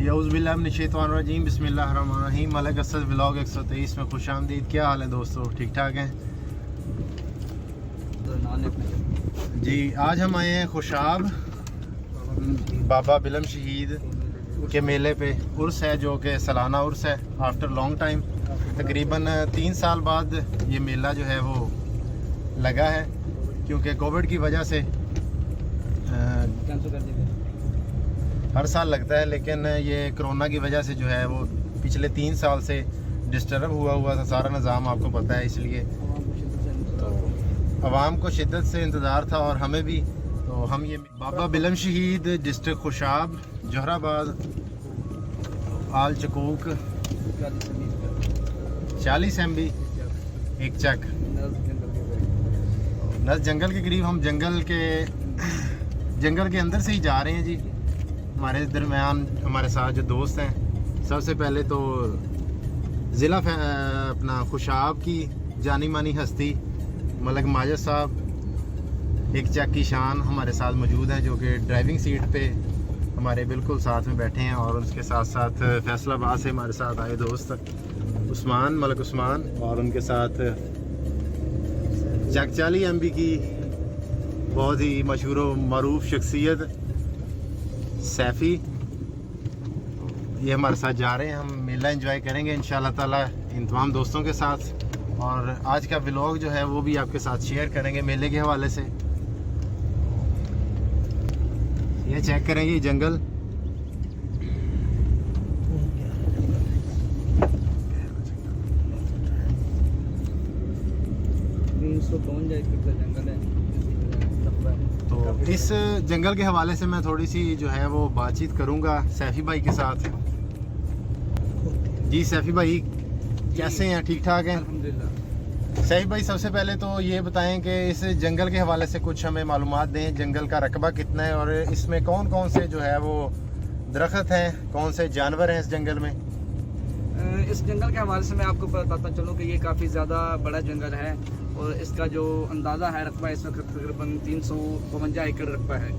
यऊज़ुबिल्लाहिमिनश्शैतानिर्रजीम बिस्मिल्लाहिर्रहमानिर्रहीम। मलक असद व्लॉग 123 में खुश आमदीद। क्या हाल है दोस्तों, ठीक ठाक हैं जी। आज हम आए हैं खुशाब बाबा बिलम शहीद के मेले पे। उर्स है जो कि सालाना उर्स है आफ्टर लॉन्ग टाइम। तकरीबन 3 साल बाद ये मेला जो है वो लगा है, क्योंकि कोविड की वजह से हर साल लगता है, लेकिन ये कोरोना की वजह से जो है वो पिछले 3 साल से डिस्टर्ब हुआ था सारा निज़ाम, आपको पता है। इसलिए तो आवाम को शिद्दत से इंतज़ार था और हमें भी। तो हम ये बाबा बिलम शहीद डिस्ट्रिक्ट खुशाब जौहराबाद आल चकूक 40 MB एक चक नस जंगल के करीब। हम जंगल के अंदर से ही जा रहे हैं जी। हमारे दरमियान हमारे साथ जो दोस्त हैं, सबसे पहले तो ज़िला अपना खुशाब की जानी मानी हस्ती मलक माजिद साहब एक चक की शान हमारे साथ मौजूद हैं, जो कि ड्राइविंग सीट पे हमारे बिल्कुल साथ में बैठे हैं। और उसके साथ साथ फैसलाबाद से हमारे साथ आए दोस्त उस्मान मलक उस्मान, और उनके साथ चक 40 MB की बहुत ही मशहूर व मरूफ शख्सियत सैफ़ी, ये हमारे साथ जा रहे हैं। हम मेला एंजॉय करेंगे इंशाल्लाह ताला इन तमाम दोस्तों के साथ। और आज का व्लॉग जो है वो भी आपके साथ शेयर करेंगे मेले के हवाले से। ये चेक करेंगे ये जंगल, जंगल है। तो इस जंगल के हवाले से मैं थोड़ी सी जो है वो बातचीत करूंगा सैफ़ी भाई के साथ। जी सैफ़ी भाई कैसे हैं, ठीक ठाक हैं? सैफ़ी भाई सबसे पहले तो ये बताएं कि इस जंगल के हवाले से कुछ हमें मालूमात दें। जंगल का रकबा कितना है और इसमें कौन कौन से जो है वो दरख्त हैं, कौन से जानवर हैं इस जंगल में? इस जंगल के हवाले से मैं आपको बताता चलूँ कि ये काफ़ी ज़्यादा बड़ा जंगल है और इसका जो अंदाज़ा है रकबा इस वक्त तकरीबन 352 एकड़ रकबा है।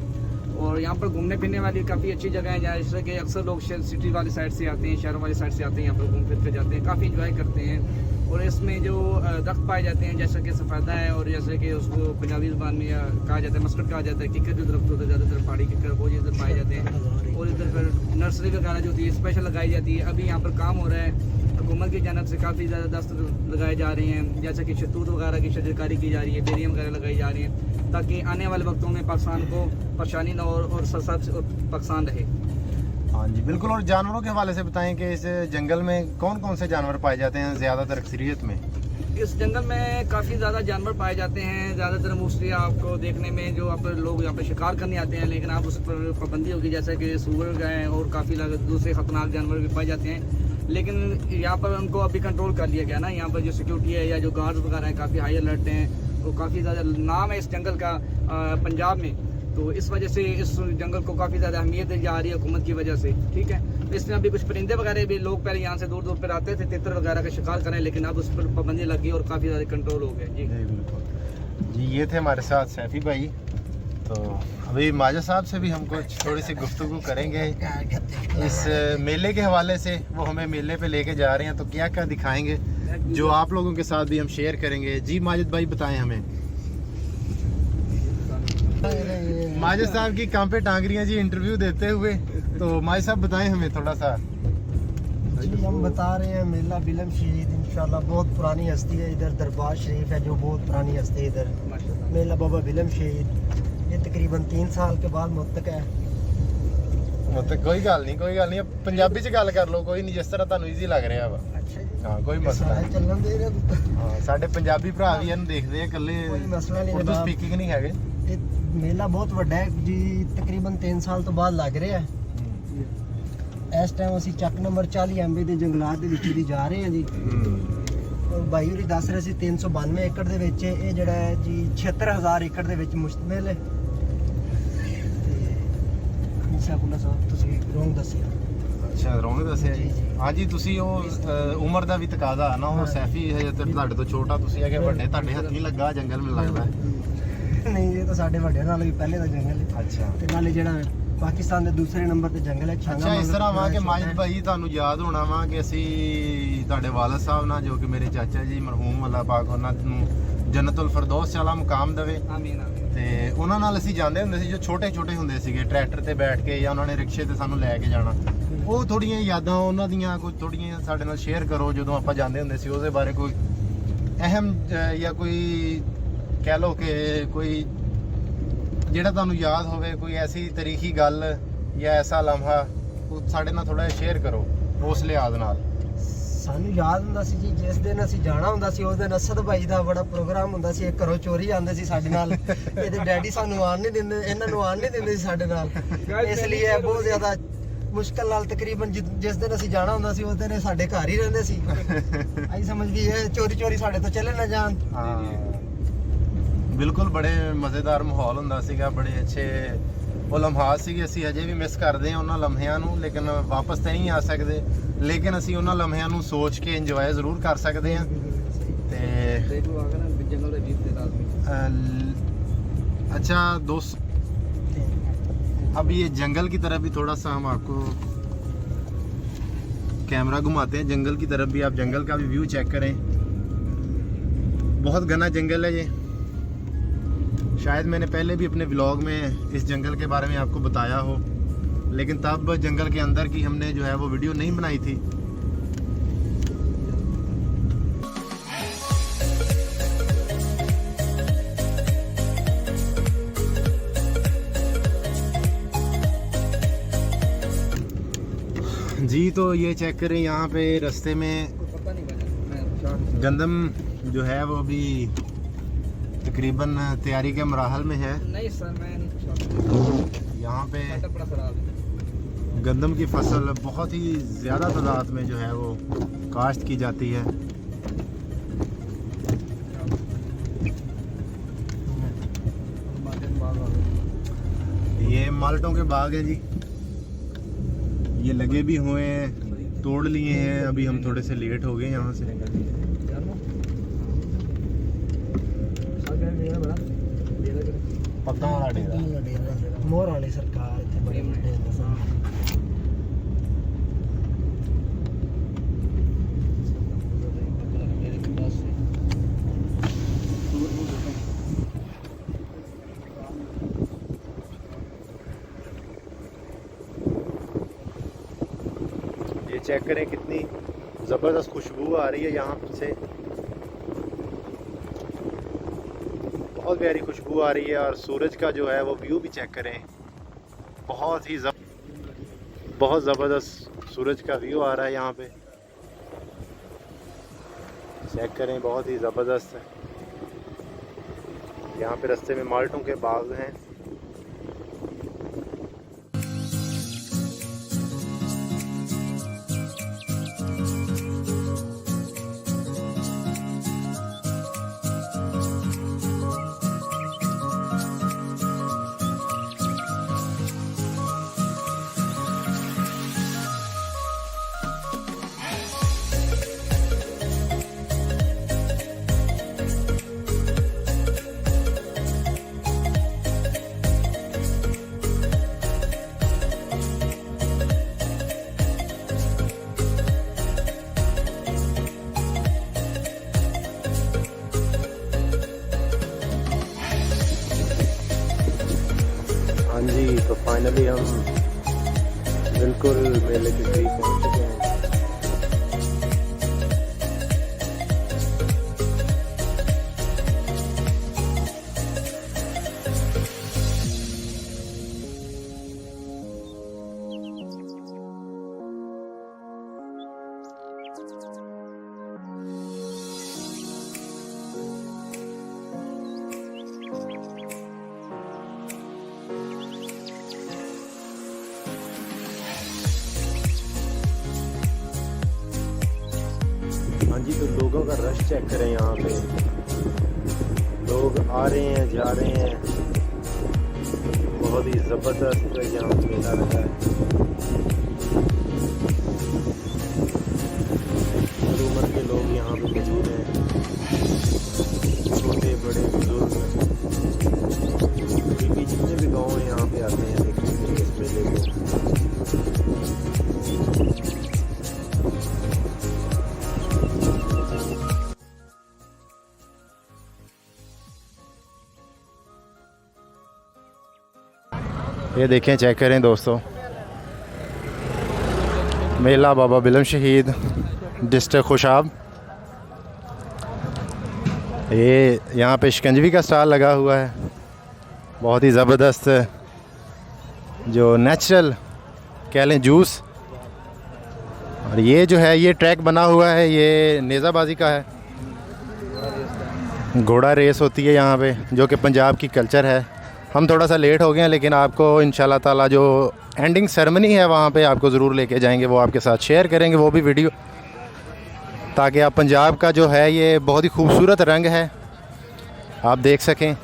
और यहाँ पर घूमने फिरने वाली काफ़ी अच्छी जगह है, जैसे कि अक्सर लोग सिटी वाली साइड से आते हैं, शहरों वाली साइड से आते हैं, यहाँ पर घूम फिर के जाते हैं, काफ़ी इंजॉय करते हैं। और इसमें जो दरख्त पाए जाते हैं जैसे कि सफ़ेदा है, और जैसे कि उसको पंजाबी ज़बान में कहा जाता है मस्कट कहा जाता है, किकर जो दरख्त होता है ज़्यादातर पहाड़ी किकर, वो इधर पाए जाते हैं। और इधर फिर नर्सरी वगैरह जो होती है स्पेशल लगाई जाती है। अभी यहाँ पर काम हो रहा है, हुकूमत की जानब से काफ़ी ज़्यादा दस्त लगाए जा रहे हैं, जैसे कि शतूत वगैरह की शजरकारी की जा रही है, बेरियाँ वगैरह लगाई जा रही हैं, ताकि आने वाले वक्तों में पाकिस्तान को परेशानी न और सब पाकिस्तान रहे। हाँ जी बिल्कुल। और जानवरों के हवाले से बताएं कि इस जंगल में कौन कौन से जानवर पाए जाते हैं ज़्यादातर अक्सरियत में? इस जंगल में काफ़ी ज़्यादा जानवर पाए जाते हैं। ज़्यादातर मोस्टली आपको देखने में जो आप लोग यहाँ पर शिकार करने आते हैं, लेकिन आप उस पर पाबंदी होगी, जैसे कि सूअर हैं और काफ़ी दूसरे ख़तरनाक जानवर भी पाए जाते हैं। लेकिन यहाँ पर उनको अभी कंट्रोल कर लिया गया ना। यहाँ पर जो सिक्योरिटी है या जो गार्ड्स वगैरह हैं काफ़ी हाई अलर्ट हैं, तो काफ़ी ज़्यादा नाम है इस जंगल का पंजाब में। तो इस वजह से इस जंगल को काफ़ी ज़्यादा अहमियत दी जा रही है हुकूमत की वजह से, ठीक है। इसमें अभी कुछ परिंदे वगैरह भी, लोग पहले यहाँ से दूर दूर पर आते थे तितर वगैरह का शिकार करें, लेकिन अब उस पर पाबंदी लगी और काफ़ी ज़्यादा कंट्रोल हो गया। जी बिल्कुल जी। ये थे हमारे साथ सैफ़ी भाई। तो अभी माजा साहब से भी हमको थोड़ी सी गुफ्तगू करेंगे इस मेले के हवाले से। वो हमें मेले पे लेके जा रहे हैं, तो क्या क्या दिखाएंगे जो आप लोगों के साथ भी हम शेयर करेंगे। जी माजिद भाई बताएं हमें। माजिद साहब की काम पे टांग रही हैं जी इंटरव्यू देते हुए, तो माजिद साहब बताएं हमें थोड़ा सा। जी हम बता रहे हैं मेला बिलम शहीद इंशाल्लाह बहुत पुरानी हस्ती है। इधर दरबार शरीफ है जो बहुत पुरानी हस्ती है। इधर मेला बाबा बिलम शहीद ये तकरीबन 3 साल के बाद मुत्तक है। मुत्तक कोई गल नहीं, अब पंजाबी च गल कर लो, कोई नहीं, जिस तरह ਤੁਹਾਨੂੰ ਈਜ਼ੀ ਲੱਗ ਰਿਹਾ ਵਾ। अच्छा जी हाँ कोई मसला नहीं, ਚੱਲਣ ਦੇ ਰਿਹਾ। हाँ ਸਾਡੇ ਪੰਜਾਬੀ ਭਰਾ ਵੀ ਇਹਨੂੰ ਦੇਖਦੇ ਆ, ਇਕੱਲੇ ਕੋਈ ਮਸਲਾ ਨਹੀਂ ਉਰਦੂ ਜਨਾਬ। ਸਪੀਕਿੰਗ ਨਹੀਂ ਹੈਗੇ। ਇਹ ਮੇਲਾ ਬਹੁਤ ਵੱਡਾ ਹੈ ਜੀ, ਤਕਰੀਬਨ 3 ਸਾਲ ਤੋਂ ਬਾਅਦ ਲੱਗ ਰਿਹਾ ਹੈ। ਇਸ ਟਾਈਮ ਅਸੀਂ ਚੱਕ ਨੰਬਰ 40 MB ਦੇ ਜੰਗਲਾਤ ਦੇ ਵਿੱਚ ਦੀ ਜਾ ਰਹੇ ਹਾਂ ਜੀ। ਬਾਈ ਹੋਰੀ ਦੱਸ ਰਹੇ ਸੀ 392 ਏਕੜ ਦੇ ਵਿੱਚ ਇਹ ਜਿਹੜਾ ਹੈ ਜੀ 76000 ਏਕੜ ਦੇ ਵਿੱਚ ਮੁਸ਼ਤਮਿਲ ਹੈ। ਸਾਬੁਲਾ ਸਾਹਿਬ ਤੁਸੀਂ ਰੋਂਗ ਦੱਸਿਆ। ਅੱਛਾ ਰੋਂਗ ਦੱਸਿਆ ਜੀ। ਹਾਂ ਜੀ ਤੁਸੀਂ ਉਹ ਉਮਰ ਦਾ ਵੀ ਤਕਾਜ਼ਾ ਨਾ, ਉਹ ਸੈਫੀ ਹੈ ਤੇ ਤੁਹਾਡੇ ਤੋਂ ਛੋਟਾ, ਤੁਸੀਂ ਹੈਗੇ ਵੱਡੇ, ਤੁਹਾਡੇ ਹੱਥੀਂ ਲੱਗਾ ਜੰਗਲ ਮੈਨੂੰ ਲੱਗਦਾ। ਨਹੀਂ ਇਹ ਤਾਂ ਸਾਡੇ ਵੱਡਿਆਂ ਨਾਲ ਵੀ ਪਹਿਲੇ ਦਾ ਜੰਗਲ ਹੈ। ਅੱਛਾ। ਤੇ ਨਾਲੇ ਜਿਹੜਾ ਪਾਕਿਸਤਾਨ ਦੇ ਦੂਸਰੇ ਨੰਬਰ ਤੇ ਜੰਗਲ ਹੈ ਅੱਛਾ ਇਸ ਤਰ੍ਹਾਂ ਵਾ ਕਿ ਮਾਜਿਦ ਭਾਈ ਤੁਹਾਨੂੰ ਯਾਦ ਹੋਣਾ ਵਾ ਕਿ ਅਸੀਂ ਤੁਹਾਡੇ ਵਾਲਦ ਸਾਹਿਬ ਨਾਲ ਜੋ ਕਿ ਮੇਰੇ ਚਾਚਾ ਜੀ ਮਰਹੂਮ ਅੱਲਾਹ ਪਾਕ ਉਹਨਾਂ ਨੂੰ ਜੰਨਤੁਲ ਫਿਰਦੌਸ ਵਾਲਾ ਮੁਕਾਮ ਦੇਵੇ आमीन आमीन। ਤੇ ਉਹਨਾਂ ਨਾਲ ਅਸੀਂ ਜਾਂਦੇ ਹੁੰਦੇ ਸੀ ਜੋ ਛੋਟੇ ਛੋਟੇ ਹੁੰਦੇ ਸੀਗੇ ਟਰੈਕਟਰ ਤੇ ਬੈਠ ਕੇ ਜਾਂ ਉਹਨਾਂ ਨੇ ਰਿਕਸ਼ੇ ਤੇ ਸਾਨੂੰ ਲੈ ਕੇ ਜਾਣਾ ਉਹ ਥੋੜੀਆਂ ਯਾਦਾਂ ਉਹਨਾਂ ਦੀਆਂ ਕੋਈ ਥੋੜੀਆਂ ਸਾਡੇ ਨਾਲ ਸ਼ੇਅਰ ਕਰੋ ਜਦੋਂ ਆਪਾਂ ਜਾਂਦੇ ਹੁੰਦੇ ਸੀ ਉਹਦੇ ਬਾਰੇ ਕੋਈ ਅਹਿਮ ਜਾਂ ਕੋਈ ਕਹਿ ਲਓ ਕਿ ਕੋਈ ਜਿਹੜਾ ਤੁਹਾਨੂੰ ਯਾਦ ਹੋਵੇ ਕੋਈ ਐਸੀ ਤਾਰੀਖੀ ਗੱਲ ਜਾਂ ਐਸਾ ਲਮਹਾ ਉਹ ਸਾਡੇ ਨਾਲ ਥੋੜਾ ਸ਼ੇਅਰ ਕਰੋ ਉਸ ਲਿਹਾਜ਼ ਨਾਲ। ਸਾਨੂੰ ਯਾਦ ਹੁੰਦਾ ਸੀ ਜੀ ਜਿਸ ਦਿਨ ਅਸੀਂ ਜਾਣਾ ਹੁੰਦਾ ਸੀ ਉਸ ਦਿਨ ਅਸਦ ਭਾਈ ਦਾ ਬੜਾ ਪ੍ਰੋਗਰਾਮ ਹੁੰਦਾ ਸੀ, ਇਹ ਘਰੋਂ ਚੋਰੀ ਆਉਂਦੇ ਸੀ ਸਾਡੇ ਨਾਲ। ਇਹਦੇ ਡੈਡੀ ਸਾਨੂੰ ਆਉਣ ਨਹੀਂ ਦਿੰਦੇ, ਇਹਨਾਂ ਨੂੰ ਆਉਣ ਨਹੀਂ ਦਿੰਦੇ ਸੀ ਸਾਡੇ ਨਾਲ, ਇਸ ਲਈ ਇਹ ਬਹੁਤ ਜ਼ਿਆਦਾ ਮੁਸ਼ਕਲ ਨਾਲ ਤਕਰੀਬਨ ਜਿਸ ਦਿਨ ਅਸੀਂ ਜਾਣਾ ਹੁੰਦਾ ਸੀ ਉਸ ਦਿਨ ਇਹ ਸਾਡੇ ਘਰ ਹੀ ਰਹਿੰਦੇ ਸੀ। ਅਸੀਂ ਸਮਝ ਗਏ ਇਹ ਚੋਰੀ ਚੋਰੀ ਸਾਡੇ ਤੋਂ ਚਲੇ ਨਾ ਜਾਣ। ਹਾਂ ਬਿਲਕੁਲ ਬੜੇ ਮਜ਼ੇਦਾਰ ਮਾਹੌਲ ਹੁੰਦਾ ਸੀਗਾ, ਬੜੇ ਅੱਛੇ ਉਹ ਲਮਹਾਤ ਸੀਗੇ। ਅਸੀਂ ਅਜੇ ਵੀ ਮਿਸ ਕਰਦੇ ਹਾਂ ਉਹਨਾਂ ਲਮਹਿਆਂ ਨੂੰ, ਲੇਕਿਨ ਵਾਪਸ ਤਾਂ ਨਹੀਂ ਆ ਸਕਦੇ, ਲੇਕਿਨ ਅਸੀਂ ਉਹਨਾਂ ਲਮਹਿਆਂ ਨੂੰ ਸੋਚ ਕੇ ਇੰਜੋਏ ਜ਼ਰੂਰ ਕਰ ਸਕਦੇ ਹਾਂ। ਤੇ अच्छा दोस्त अब ये जंगल की तरफ भी थोड़ा सा हम आपको कैमरा घुमाते हैं, जंगल की तरफ भी आप जंगल का भी व्यू चेक करें। बहुत घना जंगल है ये, शायद मैंने पहले भी अपने व्लॉग में इस जंगल के बारे में आपको बताया हो, लेकिन तब जंगल के अंदर की हमने जो है वो वीडियो नहीं बनाई थी। जी तो ये चेक करें, यहाँ पे रास्ते में गंदम जो है वो अभी तकरीबन तैयारी के मराहल में है। नहीं सर मैं नहीं, यहाँ पे बड़ा खराब है। गंदम की फसल बहुत ही ज़्यादा तादाद में जो है वो काश्त की जाती है। ये माल्टों के बाग हैं जी, ये लगे भी हुए हैं, तोड़ लिए हैं, अभी हम थोड़े से लेट हो गए यहाँ से। पक्का वाला डेरा मोर वाली सरकार इतने बड़े बड़े ये चेक करें कितनी ज़बरदस्त खुशबू आ रही है यहाँ से, बहुत प्यारी खुशबू आ रही है। और सूरज का जो है वो व्यू भी चेक करें, बहुत ही बहुत ज़बरदस्त सूरज का व्यू आ रहा है यहाँ पे, चेक करें बहुत ही ज़बरदस्त है। यहाँ पे रास्ते में माल्टों के बाग हैं। हाँ जी, तो फाइनली हम बिल्कुल मेले के करीब पहुँच चुके हैं। हाँ जी, तो लोगों का रश चेक करें, यहाँ पे लोग आ रहे हैं जा रहे हैं, बहुत ही ज़बरदस्त यहाँ मेला लगा है। हर उम्र के लोग यहाँ पे मौजूद हैं, छोटे बड़े बुजुर्ग, जितने भी गाँव यहाँ पे आते हैं देखने के लिए इस मेले ये देखें, चेक करें दोस्तों, मेला बाबा बिलम शहीद, डिस्ट्रिक्ट खुशाब। ये यहाँ पे शिकंजवी का स्टॉल लगा हुआ है, बहुत ही ज़बरदस्त, जो नेचुरल कह लें जूस। और ये जो है ये ट्रैक बना हुआ है, ये नेज़ाबाजी का है, घोड़ा रेस होती है यहाँ पे, जो कि पंजाब की कल्चर है। हम थोड़ा सा लेट हो गए हैं, लेकिन आपको इंशाल्लाह ताला जो एंडिंग सेरेमनी है वहाँ पे आपको ज़रूर लेके जाएंगे, वो आपके साथ शेयर करेंगे वो भी वीडियो, ताकि आप पंजाब का जो है ये बहुत ही खूबसूरत रंग है आप देख सकें।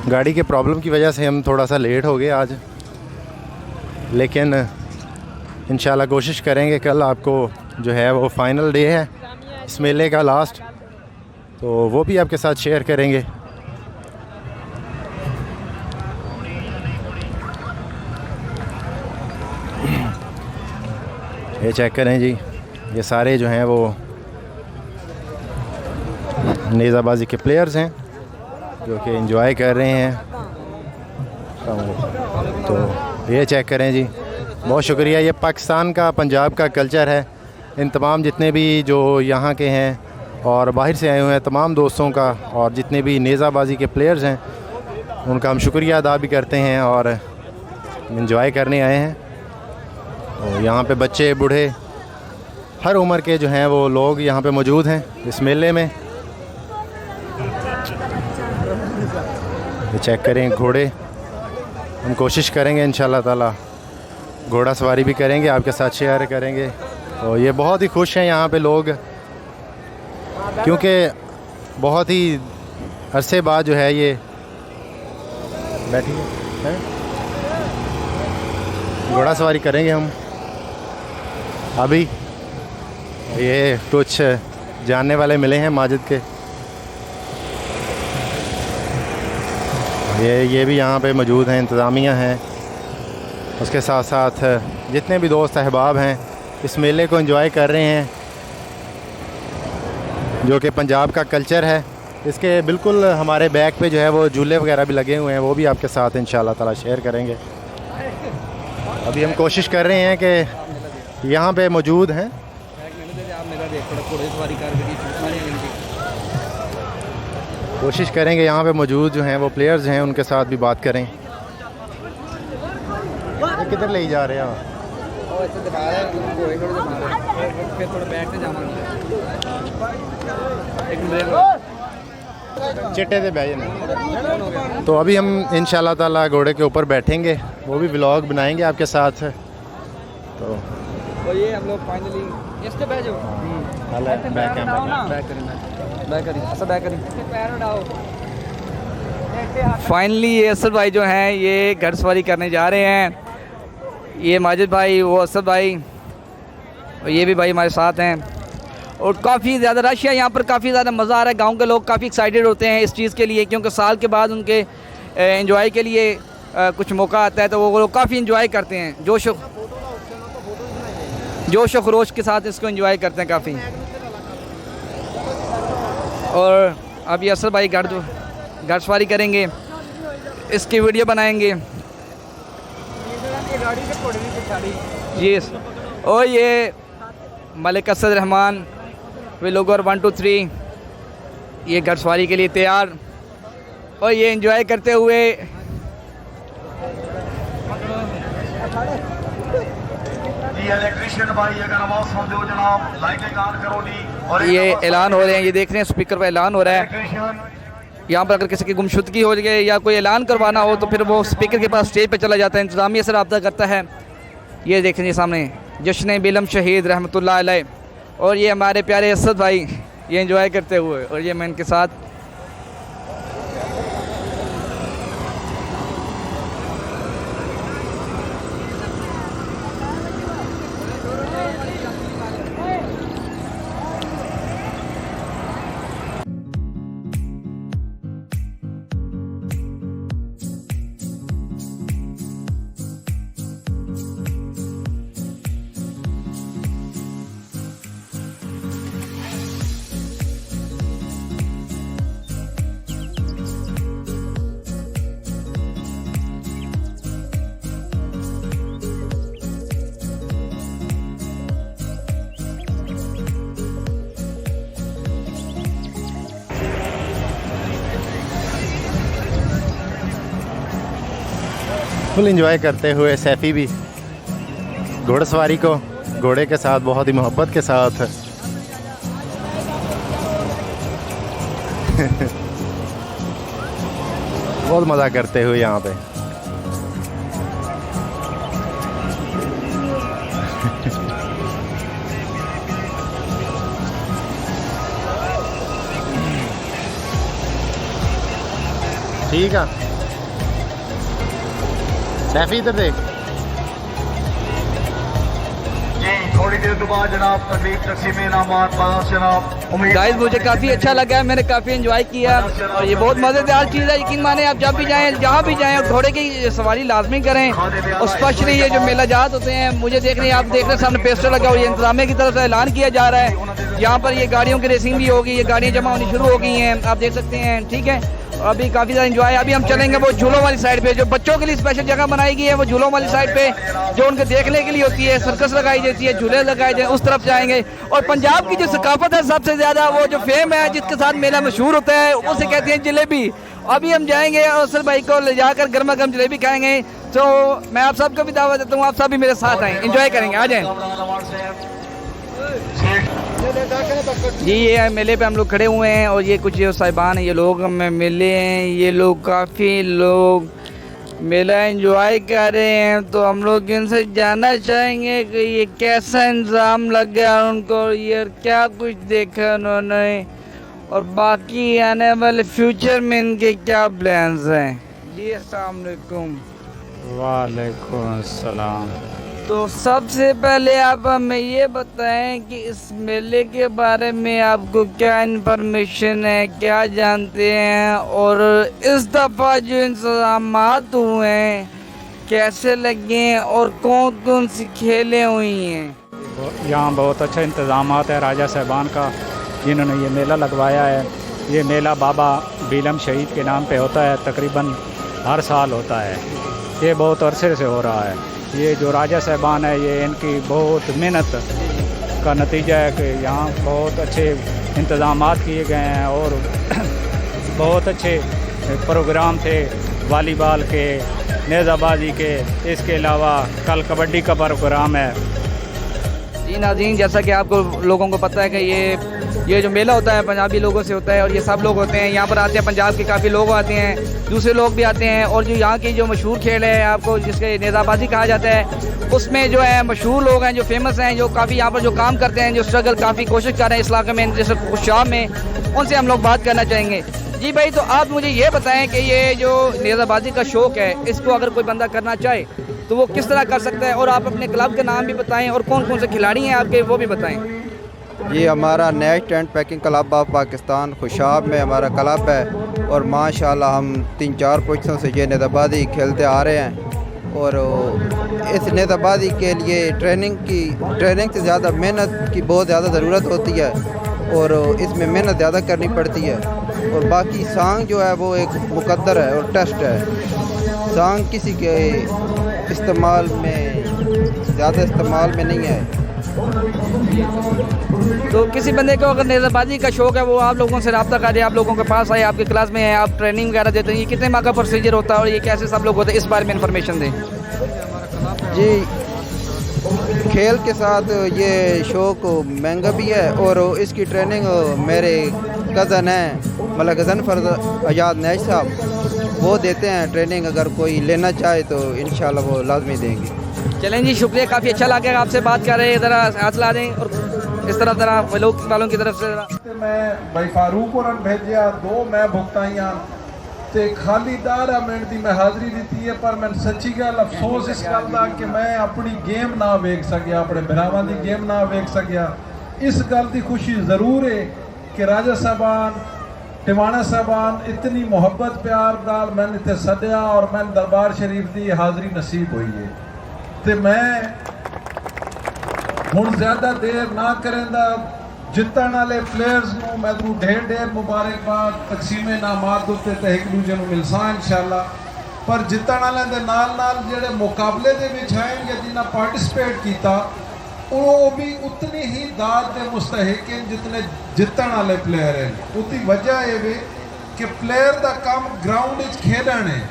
गाड़ी के प्रॉब्लम की वजह से हम थोड़ा सा लेट हो गए आज, लेकिन इंशाल्लाह कोशिश करेंगे कल आपको जो है वो फाइनल डे है इस मेले का लास्ट, तो वो भी आपके साथ शेयर करेंगे। ये चेक करें जी, ये सारे जो हैं वो नेज़ाबाजी के प्लेयर्स हैं जो कि एंजॉय कर रहे हैं। तो ये चेक करें जी, बहुत शुक्रिया। ये पाकिस्तान का, पंजाब का कल्चर है। इन तमाम जितने भी जो यहाँ के हैं और बाहर से आए हुए हैं तमाम दोस्तों का, और जितने भी नेज़ाबाजी के प्लेयर्स हैं उनका हम शुक्रिया अदा भी करते हैं और एंजॉय करने आए हैं। और यहाँ पे बच्चे बूढ़े हर उम्र के जो हैं वो लोग यहाँ पे मौजूद हैं इस मेले में। ये चेक करें घोड़े, हम कोशिश करेंगे इंशाल्लाह ताला घोड़ा सवारी भी करेंगे, आपके साथ शेयर करेंगे। और ये बहुत ही खुश हैं यहाँ पे लोग, क्योंकि बहुत ही अरसे बाद जो है ये बैठिए हैं, घोड़ा सवारी करेंगे हम। अभी ये कुछ जानने वाले मिले हैं माजिद के, ये भी यहाँ पे मौजूद हैं, इंतज़ामिया हैं, उसके साथ साथ जितने भी दोस्त अहबाब हैं इस मेले को एंजॉय कर रहे हैं, जो कि पंजाब का कल्चर है। इसके बिल्कुल हमारे बैक पे जो है वो झूले वगैरह भी लगे हुए हैं, वो भी आपके साथ इंशाल्लाह ताला शेयर करेंगे। अभी हम कोशिश कर रहे हैं कि यहाँ पे मौजूद हैं, कोशिश करेंगे यहाँ पे मौजूद जो हैं वो प्लेयर्स हैं उनके साथ भी बात करें। किधर ले जा रहे हैं आप? चिट्टे से बैठे। तो अभी हम इंशाल्लाह ताला घोड़े के ऊपर बैठेंगे, वो भी व्लॉग बनाएंगे आपके साथ। तो ये हम लोग फाइनली इसके बैठ फाइनली ये असद भाई जो हैं ये घर सवारी करने जा रहे हैं। ये माजिद भाई, वो असद भाई, और ये भी भाई हमारे साथ हैं। और काफ़ी ज़्यादा रश है यहाँ पर, काफ़ी ज़्यादा मज़ा आ रहा है। गांव के लोग काफ़ी एक्साइटेड होते हैं इस चीज़ के लिए, क्योंकि साल के बाद उनके एंजॉय के लिए कुछ मौका आता है, तो वो लोग काफ़ी एंजॉय करते हैं, जोश व खरोश के साथ इसको एंजॉय करते हैं काफ़ी। और अब ये असद भाई घर सवारी करेंगे, इसकी वीडियो बनाएंगे जी। और ये मलिक असद रहमान वे लोग और 1 2 3 ये घर सवारी के लिए तैयार, और ये एंजॉय करते हुए ये ऐलान हो रहे हैं, ये देख रहे हैं स्पीकर पर ऐलान हो रहा है। यहाँ पर अगर किसी की गुमशुदगी हो जाए या कोई ऐलान करवाना हो तो फिर वो स्पीकर के पास स्टेज पे चला जाता है, इंतज़ामिया से रब्ता करता है। ये देख रहे सामने जश्न बिलम शहीद रहमतुल्लाह अलैह, और ये हमारे प्यारे असद भाई ये एंजॉय करते हुए, और ये मैं इनके साथ फुल इंजॉय करते हुए सैफ़ी भी घोड़सवारी को घोड़े के साथ बहुत ही मोहब्बत के साथ बहुत मज़ा करते हुए यहाँ पे ठीक है सैफी इधर देख थोड़ी देर के बाद जनाब तकलीफ तकसीम इनामात पास जनाब गाइस मुझे काफ़ी अच्छा लगा, मैंने काफ़ी एंजॉय किया और ये बहुत मज़ेदार चीज़ है। यकीन माने आप जब भी जाएं जहाँ भी जाएं घोड़े की सवारी लाजमी करें और स्पेशली ये जो मेला जात होते हैं, मुझे देख रहे हैं आप देख रहे हैं सामने पोस्टर लगा और ये इंतजामिया की तरफ से ऐलान किया जा रहा है। यहाँ पर ये गाड़ियों की रेसिंग भी होगी, ये गाड़ियाँ जमा होनी शुरू हो गई हैं, आप देख सकते हैं। ठीक है, अभी काफ़ी ज़्यादा एंजॉय। अभी हम चलेंगे वो झूलों वाली साइड पे, जो बच्चों के लिए स्पेशल जगह बनाई गई है वो झूलों वाली साइड पे, जो उनके देखने के लिए होती है, सर्कस लगाई जाती है, झूले लगाए जाए, उस तरफ जाएंगे। और पंजाब की जो सकाफत है सबसे ज़्यादा वो जो फेम है जिसके साथ मेला मशहूर होता है उसे कहते हैं जलेबी। अभी हम जाएंगे और सर भाई को ले जाकर गर्मा गर्म जलेबी खाएंगे। तो मैं आप सबको भी दावत देता हूँ, आप सब भी मेरे साथ आएँ, एंजॉय करेंगे, आ जाएँ जी। ये मेले पे हम लोग खड़े हुए हैं और ये कुछ जो साहिबान हैं, ये लोग हमें मिले हैं, ये लोग काफ़ी लोग मेला एंजॉय कर रहे हैं। तो हम लोग इनसे जानना चाहेंगे कि ये कैसा इंतज़ाम लग गया उनको, ये क्या कुछ देखा उन्होंने और बाकी आने वाले फ्यूचर में इनके क्या प्लान्स हैं। जी अस्सलाम वालेकुम। वालेकुम अस्सलाम। तो सबसे पहले आप हमें ये बताएं कि इस मेले के बारे में आपको क्या इन्फॉर्मेशन है, क्या जानते हैं और इस दफ़ा जो इंतज़ामात हुए हैं कैसे लगे और कौन कौन सी खेलें हुई हैं। यहाँ बहुत अच्छा इंतज़ामात है राजा साहबान का, जिन्होंने ये मेला लगवाया है। ये मेला बाबा बीलम शहीद के नाम पे होता है, तकरीबन हर साल होता है। ये बहुत अरसे से हो रहा है। ये जो राजा साहबान है ये इनकी बहुत मेहनत का नतीजा है कि यहाँ बहुत अच्छे इंतज़ामात किए गए हैं और बहुत अच्छे प्रोग्राम थे वॉलीबॉल के, नेज़ाबाजी के, इसके अलावा कल कबड्डी का प्रोग्राम है। जी नाज़रीन, जैसा कि आपको लोगों को पता है कि ये जो मेला होता है पंजाबी लोगों से होता है और ये सब लोग होते हैं यहाँ पर आते हैं, पंजाब के काफ़ी लोग आते हैं, दूसरे लोग भी आते हैं। और जो यहाँ की जो मशहूर खेल है आपको जिसके नेज़ाबाजी कहा जाता है, उसमें जो है मशहूर लोग हैं जो फेमस हैं, जो काफ़ी यहाँ पर जो काम करते हैं, जो स्ट्रगल काफ़ी कोशिश कर रहे हैं इस इलाके में, जैसे खुशाब में, उनसे हम लोग बात करना चाहेंगे। जी भाई, तो आप मुझे ये बताएं कि ये जो नेज़ाबाजी का शौक़ है इसको अगर कोई बंदा करना चाहे तो वो किस तरह कर सकता है, और आप अपने क्लब के नाम भी बताएं और कौन कौन से खिलाड़ी हैं आपके वो भी बताएं। ये हमारा next tent packing club of Pakistan Khushab में हमारा क्लब है और माशाल्लाह हम 3-4 पुश्तों से ये नेज़ाबाजी खेलते आ रहे हैं। और इस नेज़ाबाजी के लिए ट्रेनिंग से ज़्यादा मेहनत की बहुत ज़्यादा ज़रूरत होती है और इसमें मेहनत ज़्यादा करनी पड़ती है। और बाकी सांग जो है वो एक मुकद्दर है और टेस्ट है। सांग किसी के इस्तेमाल में ज़्यादा इस्तेमाल में नहीं है। तो किसी बंदे को अगर नेज़ाबाजी का शौक़ है वो आप लोगों से रब्ता करे, आप लोगों के पास आए, आपके क्लास में है, आप ट्रेनिंग वगैरह देते हैं, ये कितने माह का प्रोसीजर होता है और ये कैसे सब लोग होते हैं, इस बारे में इंफॉर्मेशन दें। जी, खेल के साथ ये शौक़ महंगा भी है और इसकी ट्रेनिंग मेरे कज़न हैं मतलब गज़नफ़र आज़ाद नैश साहब, वो देते हैं ट्रेनिंग। अगर कोई लेना चाहे तो इंशाल्लाह वो लाजमी देंगे। चलें जी, शुक्रिया, काफ़ी अच्छा लगा आपसे बात कर रहे हैं। ज़रा हौसला दें और इस तरफ ज़रा लोग वालों की तरफ से मैं भाई फारूक और भेजा 2 मैं भुगताइयां ते खाली 10 मिनट की मैं हाज़री दी है, पर मैं सच्ची गल अफसोस इस गल का कि मैं अपनी गेम ना वेख सकिया, अपने भरावां की गेम ना वेख सकिया। इस गल की खुशी ज़रूर है कि राजा साहबान टिवाणा साहबान इतनी मुहब्बत प्यार नाल मैंने इत्थे सद्या और मैं दरबार शरीफ की हाज़री नसीब हुई है। तो मैं हुण ज़्यादा देर ना करेंदा, जितने वाले प्लेयर्स को मैं ढेर मुबारकबाद तकसीम इनामात उत्ते ते एक दूजे को मिलसा इंशाल्लाह। पर जितने वाले दे नाल जेड़े मुकाबले दे विच आएंगे जिन्हें पार्टिसिपेट किया वो भी उतनी ही दाद के मुस्तहिक हैं जितने जितने वाले प्लेयर हैं। उसकी वजह ये कि प्लेयर का काम ग्राउंड खेलना है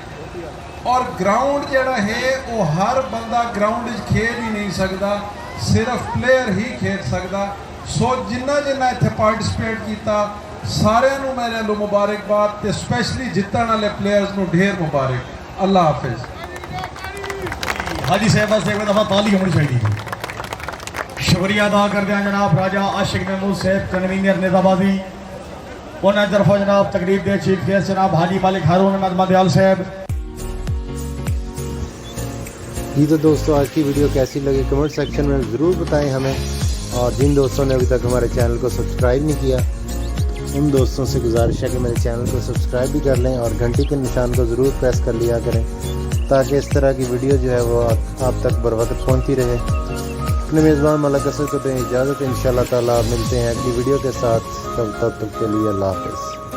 और ग्राउंड जड़ा है वो हर बंदा ग्राउंड खेल ही नहीं सकता, सिर्फ प्लेयर ही खेल सकता। सो जिन्ना जिन्ना इत्थे पार्टिसिपेट किया सारे मेरे लो मुबारकबाद, ते स्पेशली जितने वाले प्लेयर्स को ढेर मुबारक। अल्लाह हाफिज। हाजी साहब से एक दफ़ा ताली होनी चाहिए। शुक्रिया अदा करते हैं जनाब राजा आशिक महमूद साहब कन्वीनर नेताबाजी, उन्होंने तरफों जनाब तकरीब दे चीफ गेस्ट जनाब हाजी मालिक हारून अहमद दयाल साहब। जी तो दोस्तों आज की वीडियो कैसी लगी कमेंट सेक्शन में ज़रूर बताएं हमें, और जिन दोस्तों ने अभी तक हमारे चैनल को सब्सक्राइब नहीं किया उन दोस्तों से गुजारिश है कि मेरे चैनल को सब्सक्राइब भी कर लें और घंटी के निशान को ज़रूर प्रेस कर लिया करें, ताकि इस तरह की वीडियो जो है वो आप तक बर वक्त पहुँचती रहे। अपने मेज़बान मलक असद को दें इजाज़त। इंशाअल्लाह ताला मिलते हैं अगली वीडियो के साथ, तब तक के लिए अल्लाह हाफ़िज़।